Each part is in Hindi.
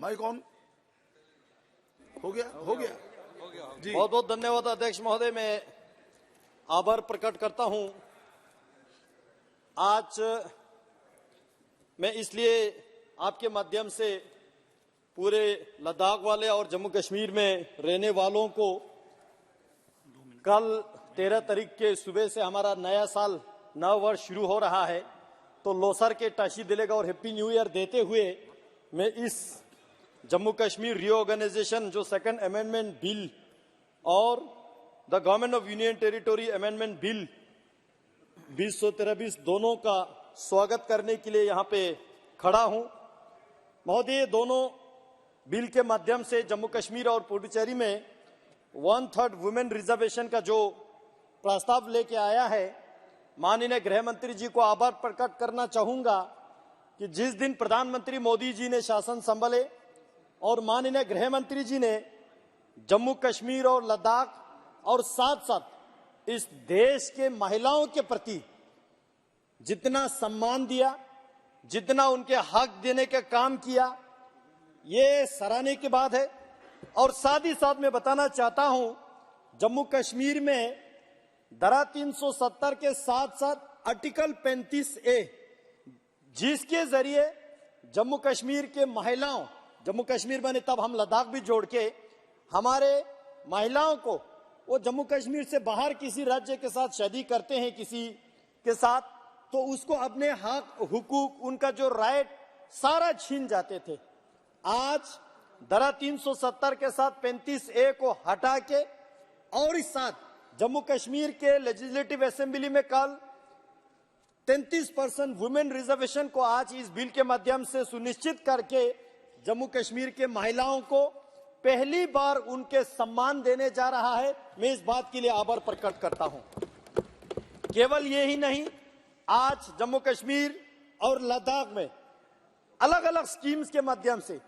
माइक ऑन हो गया जी। बहुत बहुत धन्यवाद अध्यक्ष महोदय। मैं आभार प्रकट करता हूं। आज मैं इसलिए आपके माध्यम से पूरे लद्दाख वाले और जम्मू कश्मीर में रहने वालों को कल 13 तारीख के सुबह से हमारा नया साल नव वर्ष शुरू हो रहा है, तो लोसर के टाशी दिलेगा और हैप्पी न्यू ईयर देते हुए मैं इस जम्मू कश्मीर रीऑर्गेनाइजेशन जो सेकंड अमेंडमेंट बिल और the government of union territory amendment bill 2023 दोनों का स्वागत करने के लिए यहाँ पे खड़ा हूँ। महोदय, दोनों बिल के माध्यम से जम्मू कश्मीर और पुडुचेरी में 1/3 वुमेन रिजर्वेशन का जो प्रस्ताव लेके आया है, माननीय गृह मंत्री जी को आभार प्रकट करना चाहूंगा कि जिस दिन प्रधानमंत्री मोदी जी ने शासन संभाले और माननीय गृह मंत्री जी ने जम्मू कश्मीर और लद्दाख और साथ साथ इस देश के महिलाओं के प्रति जितना सम्मान दिया, जितना उनके हक देने का काम किया, ये सराहने की बात है। और साथ ही साथ मैं बताना चाहता हूं, जम्मू कश्मीर में धारा 370 के साथ साथ आर्टिकल 35A, जिसके जरिए जम्मू कश्मीर के महिलाओं, जम्मू कश्मीर बने तब हम लद्दाख भी जोड़ के, हमारे महिलाओं को वो जम्मू कश्मीर से बाहर किसी राज्य के साथ शादी करते हैं किसी के साथ, तो उसको अपने हक हुकूक, उनका जो राइट सारा छीन जाते थे। आज धारा 370 के साथ 35A को हटा के और इस साथ जम्मू कश्मीर के लेजिस्लेटिव असेंबली में कल 33% वुमेन रिजर्वेशन को आज इस बिल के माध्यम से सुनिश्चित करके जम्मू कश्मीर के महिलाओं को पहली बार उनके सम्मान देने जा रहा है। मैं इस बात के लिए आभार प्रकट करता हूं। केवल ये ही नहीं, आज जम्मू कश्मीर और लद्दाख में अलग अलग स्कीम्स के माध्यम से,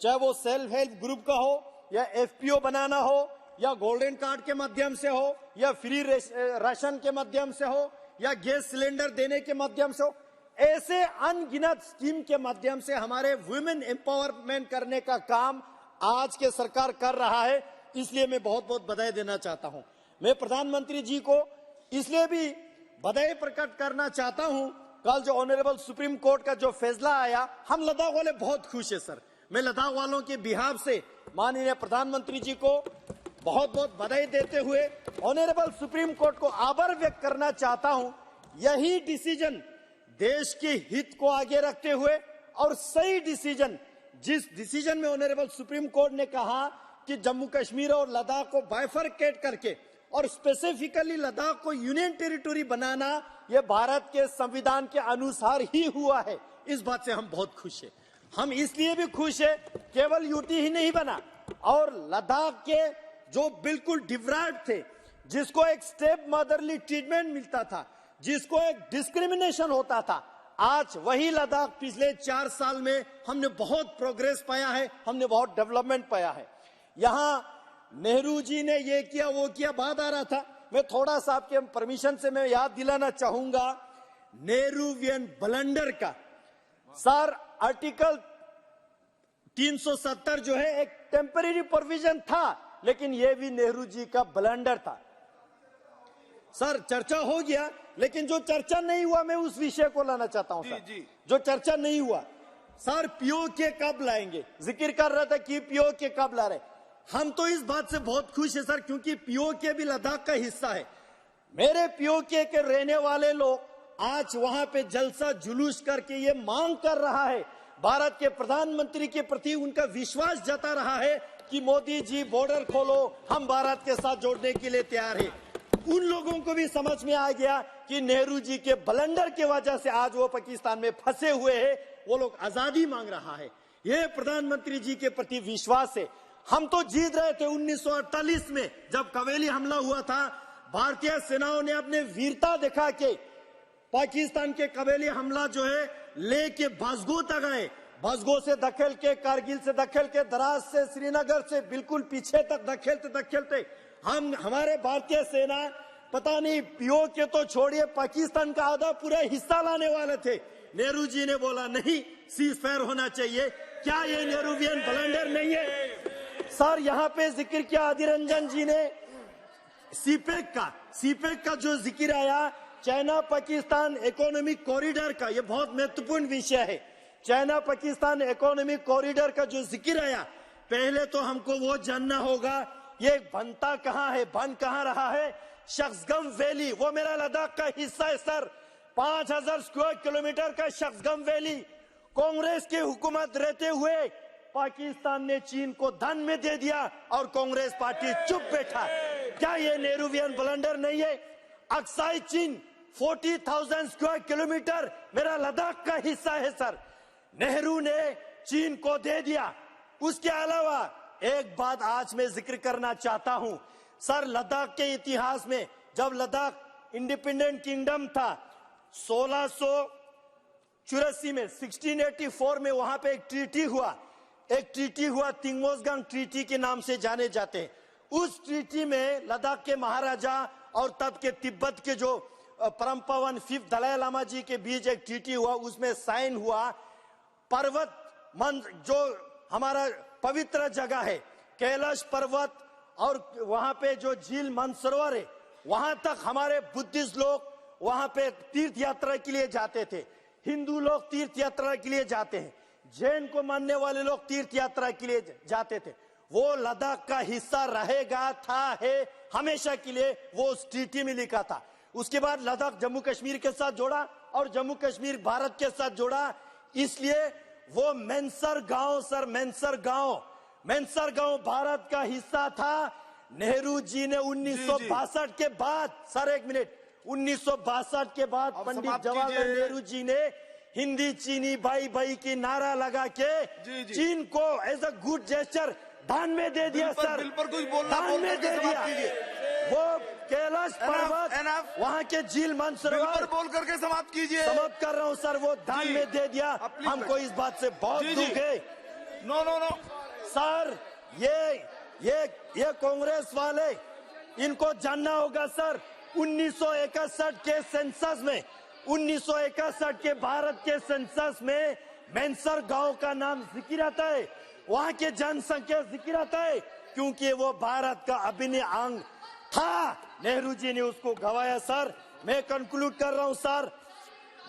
चाहे वो सेल्फ हेल्प ग्रुप का हो या FPO बनाना हो या गोल्डन कार्ड के माध्यम से हो या फ्री राशन के माध्यम से हो या गैस सिलेंडर देने के माध्यम से हो, ऐसे अनगिनत स्कीम के माध्यम से हमारे वुमेन एम्पावरमेंट करने का काम आज के सरकार कर रहा है। इसलिए मैं बहुत बहुत बधाई देना चाहता हूं। मैं प्रधानमंत्री जी को इसलिए भी बधाई प्रकट करना चाहता हूं, कल जो ऑनरेबल सुप्रीम कोर्ट का जो फैसला आया, हम लद्दाख वाले बहुत खुश है सर। मैं लद्दाख वालों के बिहाफ से माननीय प्रधानमंत्री जी को बहुत बहुत बधाई देते हुए ऑनरेबल सुप्रीम कोर्ट को आभार व्यक्त करना चाहता हूं। यही डिसीजन देश के हित को आगे रखते हुए और सही डिसीजन, जिस डिसीजन में ऑनरेबल सुप्रीम कोर्ट ने कहा कि जम्मू कश्मीर और लद्दाख को बाइफरकेट करके और स्पेसिफिकली लद्दाख को यूनियन टेरिटोरी बनाना, यह भारत के संविधान के अनुसार ही हुआ है। इस बात से हम बहुत खुश हैं। हम इसलिए भी खुश है, केवल यूटी ही नहीं बना और लद्दाख के जो बिल्कुल डिप्राइव्ड थे, जिसको एक स्टेप मदरली ट्रीटमेंट मिलता था, जिसको एक डिस्क्रिमिनेशन होता था, आज वही लद्दाख पिछले 4 साल में हमने बहुत प्रोग्रेस पाया है, हमने बहुत डेवलपमेंट पाया है। यहाँ नेहरू जी ने ये किया वो किया बात आ रहा था, मैं थोड़ा सा आपके परमिशन से मैं याद दिलाना चाहूंगा नेहरूवियन ब्लंडर का। सर, आर्टिकल 370 जो है एक टेम्परेरी प्रोविजन था, लेकिन ये भी नेहरू जी का ब्लंडर था। सर, चर्चा हो गया, लेकिन जो चर्चा नहीं हुआ, मैं उस विषय को लाना चाहता हूं सर। जो चर्चा नहीं हुआ, सर POK कब लाएंगे? जिक्र कर रहा था कि POK कब ला रहे। हम तो इस बात से बहुत खुश है सर, क्योंकि POK भी लद्दाख का हिस्सा है। मेरे POK के रहने वाले लोग आज वहां पे जलसा जुलूस करके ये मांग कर रहा है, भारत के प्रधानमंत्री के प्रति उनका विश्वास जता रहा है कि मोदी जी बॉर्डर खोलो, हम भारत के साथ जोड़ने के लिए तैयार हैं। उन लोगों को भी समझ में आ गया कि नेहरू जी के ब्लंडर की वजह से आज वो पाकिस्तान में फंसे हुए हैं, वो लोग आजादी मांग रहा है। ये प्रधानमंत्री जी के प्रति विश्वास है। हम तो जीत रहे थे 1948 में, जब कवेली हमला हुआ था, भारतीय सेनाओं ने अपने वीरता दिखा के पाकिस्तान के कवेली हमला जो है लेके बसगो तक आए, बसगो से धकेल के, कारगिल से धकेल के, द्रास से, श्रीनगर से बिल्कुल पीछे तक धकेलते हमारे भारतीय सेना पता नहीं POK तो छोड़िए, पाकिस्तान का आधा पूरा हिस्सा लाने वाले थे। नेहरू जी ने बोला नहीं, सीज फायर होना चाहिए, क्या ये नेहरूवियन ब्लंडर नहीं है? सर यहाँ पे जिक्र किया आदिर रंजन जी ने सीपेक का जो जिक्र आया, चाइना पाकिस्तान इकोनॉमिक कॉरिडोर का, ये बहुत महत्वपूर्ण विषय है। चाइना पाकिस्तान इकोनॉमिक कॉरिडोर का जो जिक्र आया, पहले तो हमको वो जानना होगा ये बनता कहाँ है, बन कहाँ रहा है। शख्सगम वैली वो मेरा लद्दाख का हिस्सा है सर। 5000 स्क्वायर किलोमीटर का शख्सगम वैली कांग्रेस की हुकूमत रहते हुए पाकिस्तान ने चीन को धन में दे दिया और कांग्रेस पार्टी चुप बैठा। क्या ये नेहरूवियन ब्लंडर नहीं है? अक्साई चीन 40,000 स्क्वायर किलोमीटर मेरा लद्दाख का हिस्सा है सर। नेहरू ने चीन को दे दिया। उसके अलावा एक बात आज मैं जिक्र करना चाहता हूं सर, लद्दाख के इतिहास में जब लद्दाख इंडिपेंडेंट किंगडम था 1684 में 1684 में वहां पे एक ट्रीटी हुआ तिंगमोजगांग ट्रीटी के नाम से जाने जाते हैं। उस ट्रीटी में लद्दाख के महाराजा और तब के तिब्बत के जो परम पावन 5th दलाई लामा जी के बीच एक ट्रीटी हुआ, उसमें साइन हुआ पर्वत जो हमारा पवित्र जगह है कैलाश पर्वत और वहां पे जो झील मानसरोवर है, वहां तक हमारे बुद्धिस्ट लोग वहां पे तीर्थ यात्रा के लिए जाते थे। हिंदू लोग तीर्थ यात्रा के लिए जाते हैं, जैन को मानने वाले लोग तीर्थ यात्रा के लिए जाते थे। वो लद्दाख का हिस्सा रहेगा, है हमेशा के लिए, वो उस ट्रीटी में लिखा था। उसके बाद लद्दाख जम्मू कश्मीर के साथ जोड़ा और जम्मू कश्मीर भारत के साथ जोड़ा। इसलिए वो मैनसर गांव भारत का हिस्सा था। नेहरू जी ने 1962 के बाद, सर एक मिनट, 1962 के बाद पंडित जवाहरलाल नेहरू जी ने हिंदी चीनी भाई भाई की नारा लगा के चीन को एज अ गुड जेस्चर दान में दे दिया सर, दान में दे दिया। वो कैलाश पर्वत, वहाँ के झील मानसरोवर बोल करके समाप्त कीजिए। समाप्त कर रहा हूँ सर, वो दान में दे दिया। हमको इस बात से बहुत दुख है। नो सर ये कांग्रेस वाले, इनको जानना होगा सर, 1961 के सेंसस में, 1961 के भारत के सेंसस में मैनसर गांव का नाम जिक्र आता है, वहां के जनसंख्या जिक्र आता है, क्योंकि वो भारत का अभिन्न अंग था। नेहरू जी ने उसको गवाया सर। मैं कंक्लूड कर रहा हूं सर,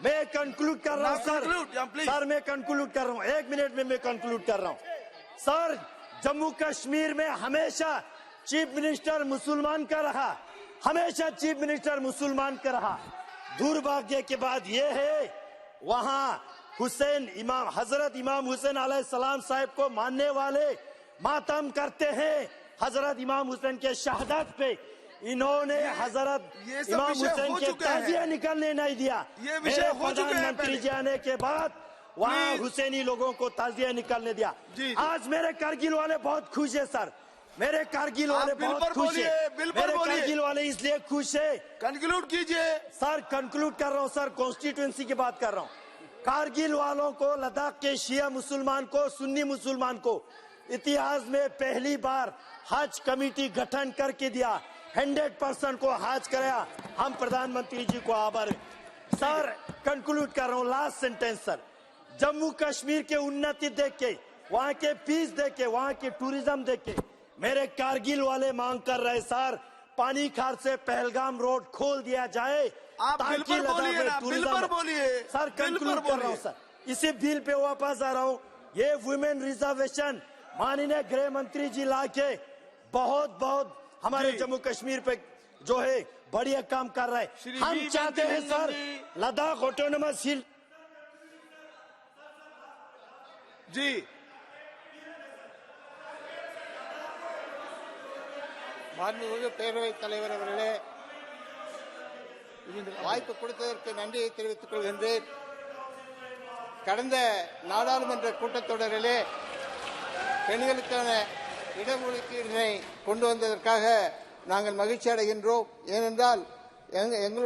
मैं कंक्लूड कर रहा हूं सर, मैं कंक्लूड कर रहा हूं, 1 मिनट में मैं कंक्लूड कर रहा हूं सर। जम्मू कश्मीर में हमेशा चीफ मिनिस्टर मुसलमान का रहा, हमेशा चीफ मिनिस्टर मुसलमान का रहा। दुर्भाग्य के बाद ये है, वहां हजरत इमाम हुसैन अलैहिस्सलाम साहब को मानने वाले मातम करते हैं। हजरत इमाम हुसैन के शहादत पे इन्होंने हजरत इमाम हुसैन के ताजिया निकलने नहीं दिया। मेरे प्रधानमंत्री जी आने के बाद वहाँ हुसैनी लोगों को ताजिया निकलने दिया। आज मेरे कारगिल वाले बहुत खुश है सर, मेरे कारगिल वाले बहुत खुश है, मेरे कारगिल वाले इसलिए खुश है। कंक्लूड कीजिए सर, कंक्लूड कर रहा हूँ सर, कॉन्स्टिट्यूएंसी की बात कर रहा हूँ। कारगिल वालों को, लद्दाख के शिया मुसलमान को, सुन्नी मुसलमान को इतिहास में पहली बार हज कमेटी गठन करके दिया, 100% को हज कराया। हम प्रधानमंत्री जी को आभार। सर कंक्लूड कर रहा हूँ, last sentence sir. Jammu Kashmir के उन्नति देख के, वहाँ के पीस देख के, वहाँ के टूरिज्म देख के मेरे कारगिल वाले मांग कर रहे सर, पानी खार से पहलगाम रोड खोल दिया जाए। आप बिल पर बोलिए ना, बिल पर बोलिए सर। कंक्लूड कर रहा हूँ सर, इसी बिल पे वापस आ रहा हूँ। ये वुमेन रिजर्वेशन माननीय गृह मंत्री जी लाके बहुत हमारे जम्मू कश्मीर पे जो है बढ़िया काम कर रहा है। हम चाहते हैं सर लद्दाख ऑटोनोमस हिल जी மாண்புமிகு பேரவைத் தலைவர் அவர்களே, வாய்ப்பு கொடுத்ததற்கு நன்றியை தெரிவித்துக் கொள்கின்றேன். கடந்த நாடாளுமன்ற கூட்டத்தொடரிலே பெண்களுக்கான இடஒதுக்கீட்டினை கொண்டு வந்ததற்காக நாங்கள் மகிழ்ச்சி அடைகின்றோம். ஏனென்றால் எங்களுடைய